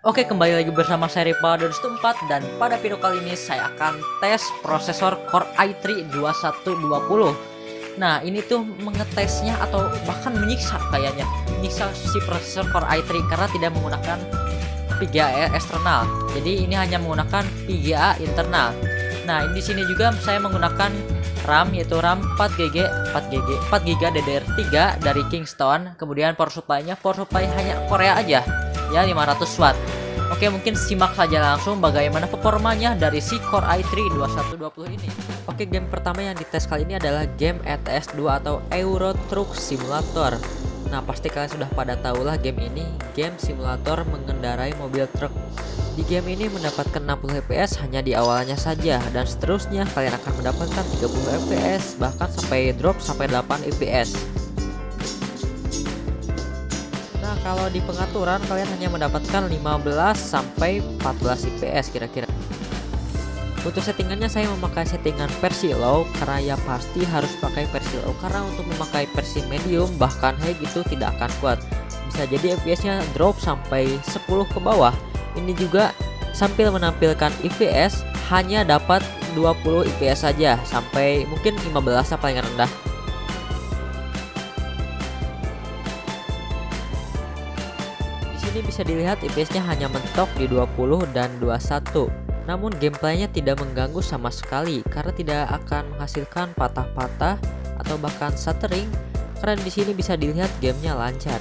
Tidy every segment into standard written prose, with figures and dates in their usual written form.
Oke, kembali lagi bersama saya Ripa 4 dan pada video kali ini saya akan tes prosesor Core i3 2120. Nah, ini tuh mengetesnya atau bahkan menyiksa kayaknya. Menyiksa si prosesor Core i3 karena tidak menggunakan VGA eksternal. Jadi ini hanya menggunakan VGA internal. Nah, di sini juga saya menggunakan RAM, yaitu RAM 4GB DDR3 dari Kingston. Kemudian power supply-nya hanya Korea aja, ya 500 watt. Oke, mungkin simak saja langsung bagaimana performanya dari si Core i3 2120 ini. Oke, game pertama yang dites kali ini adalah game ETS 2 atau Euro Truck Simulator. Nah, pasti kalian sudah pada tahu lah game ini, game simulator mengendarai mobil truk. Di game ini mendapatkan 60 fps hanya di awalnya saja, dan seterusnya kalian akan mendapatkan 30 fps bahkan sampai drop sampai 8 fps. Nah, kalau di pengaturan kalian hanya mendapatkan 15 sampai 14 fps kira-kira. Untuk settingannya saya memakai settingan versi low karena ya pasti harus pakai versi low, karena untuk memakai versi medium bahkan high gitu tidak akan kuat. Bisa jadi fps-nya drop sampai 10 ke bawah. Ini juga sambil menampilkan fps hanya dapat 20 fps saja, sampai mungkin 15 paling rendah. Di sini bisa dilihat fps-nya hanya mentok di 20 dan 21. Namun gameplaynya tidak mengganggu sama sekali karena tidak akan menghasilkan patah-patah atau bahkan stuttering, karena di sini bisa dilihat gamenya lancar.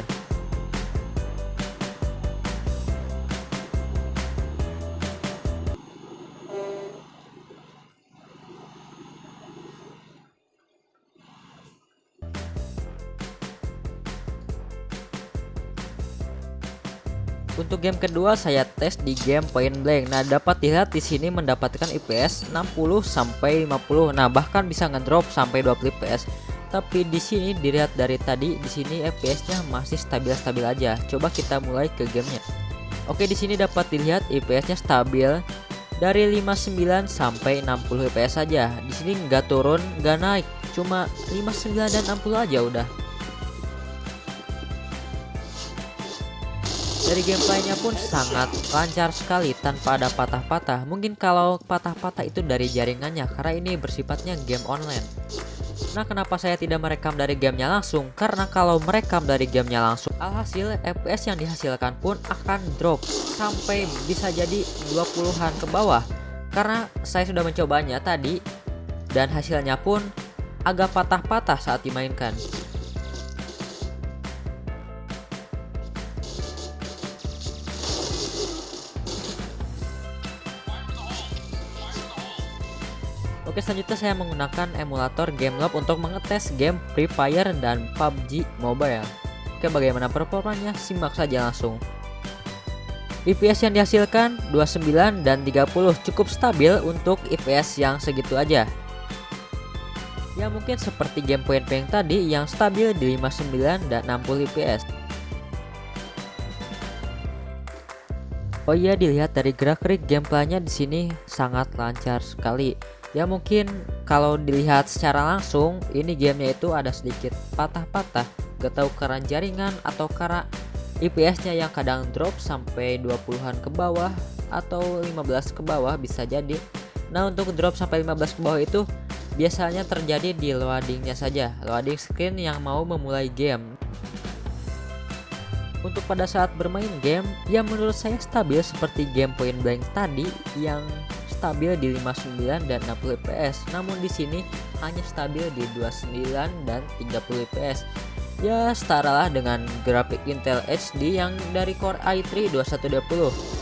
Untuk game kedua saya tes di game Point Blank. Nah, dapat dilihat di sini mendapatkan fps 60 sampai 50. Nah, bahkan bisa ngedrop sampai 20 fps. Tapi di sini dilihat dari tadi, di sini fps-nya masih stabil-stabil aja. Coba kita mulai ke gamenya. Oke, di sini dapat dilihat fps-nya stabil dari 59 sampai 60 fps saja. Di sini nggak turun, nggak naik, cuma 59 dan 60 aja udah. Dari gameplaynya pun sangat lancar sekali tanpa ada patah-patah. Mungkin kalau patah-patah itu dari jaringannya, karena ini bersifatnya game online. Nah, kenapa saya tidak merekam dari gamenya langsung? Karena kalau merekam dari gamenya langsung, alhasil fps yang dihasilkan pun akan drop sampai bisa jadi 20-an ke bawah. Karena saya sudah mencobanya tadi dan hasilnya pun agak patah-patah saat dimainkan. Oke, selanjutnya saya menggunakan emulator Gameloft untuk mengetes game Free Fire dan PUBG Mobile. Oke, bagaimana performanya? Simak saja langsung. fps yang dihasilkan 29 dan 30, cukup stabil untuk fps yang segitu aja. Ya, mungkin seperti game Point Blank tadi yang stabil di 59 dan 60 fps. Oh iya, dilihat dari gerak-gerik gameplaynya di sini sangat lancar sekali. Ya, mungkin kalau dilihat secara langsung ini gamenya itu ada sedikit patah-patah, gak tahu karena jaringan atau karena fps-nya yang kadang drop sampai 20-an ke bawah atau 15 ke bawah bisa jadi. Nah, untuk drop sampai 15 ke bawah itu biasanya terjadi di loadingnya saja, loading screen yang mau memulai game. Untuk pada saat bermain game, ya menurut saya stabil seperti game Point Blank tadi yang stabil di 59 dan 60 fps. Namun di sini hanya stabil di 29 dan 30 fps. Ya, setaralah dengan grafik Intel HD yang dari Core i3 2120.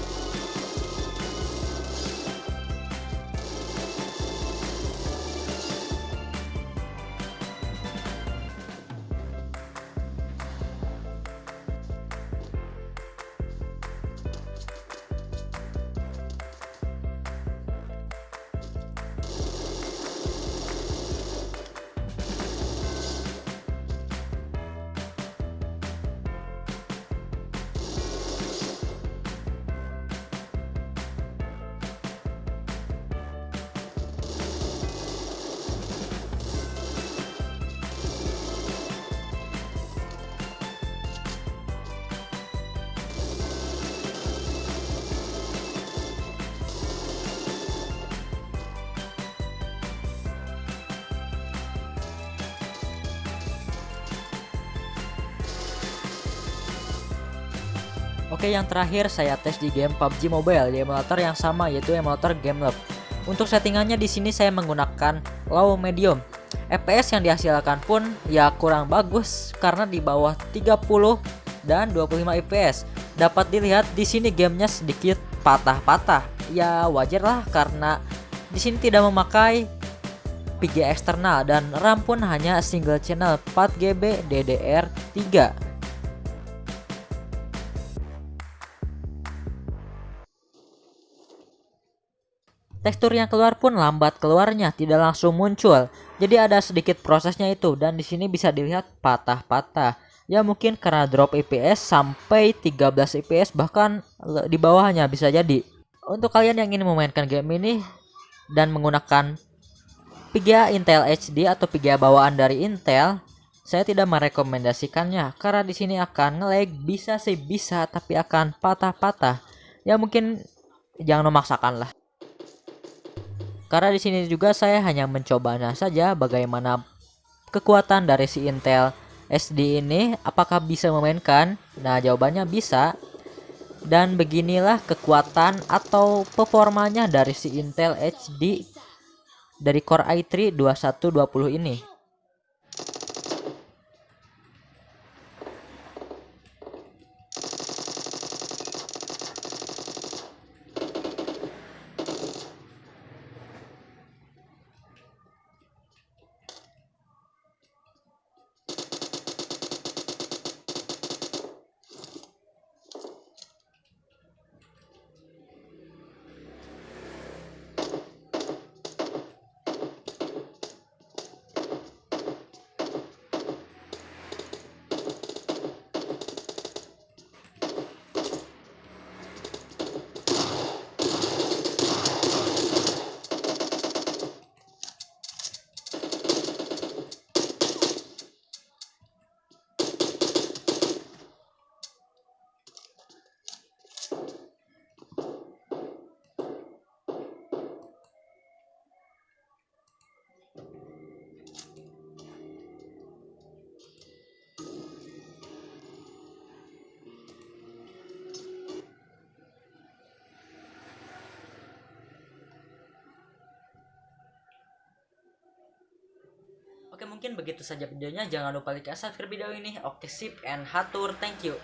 Oke, yang terakhir saya tes di game PUBG Mobile di emulator yang sama, yaitu emulator GameLab. Untuk settingannya di sini saya menggunakan low medium. FPS yang dihasilkan pun ya kurang bagus karena di bawah 30 dan 25 fps. Dapat dilihat di sini gamenya sedikit patah-patah. Ya wajar lah karena di sini tidak memakai VGA eksternal dan RAM pun hanya single channel 4GB DDR3. Tekstur yang keluar pun lambat keluarnya, tidak langsung muncul. Jadi ada sedikit prosesnya itu, dan di sini bisa dilihat patah-patah. Ya mungkin karena drop FPS sampai 13 FPS, bahkan di bawahnya bisa jadi. Untuk kalian yang ingin memainkan game ini dan menggunakan VGA Intel HD atau VGA bawaan dari Intel, saya tidak merekomendasikannya karena di sini akan nge-lag, bisa sih bisa, tapi akan patah-patah. Ya mungkin jangan memaksakan lah. Karena di sini juga saya hanya mencobanya saja bagaimana kekuatan dari si Intel SD ini, apakah bisa memainkan? Nah, jawabannya bisa. Dan beginilah kekuatan atau performanya dari si Intel HD dari Core i3 2120 ini. Oke, mungkin begitu saja videonya. Jangan lupa like dan subscribe video ini. Oke, sip and hatur, thank you.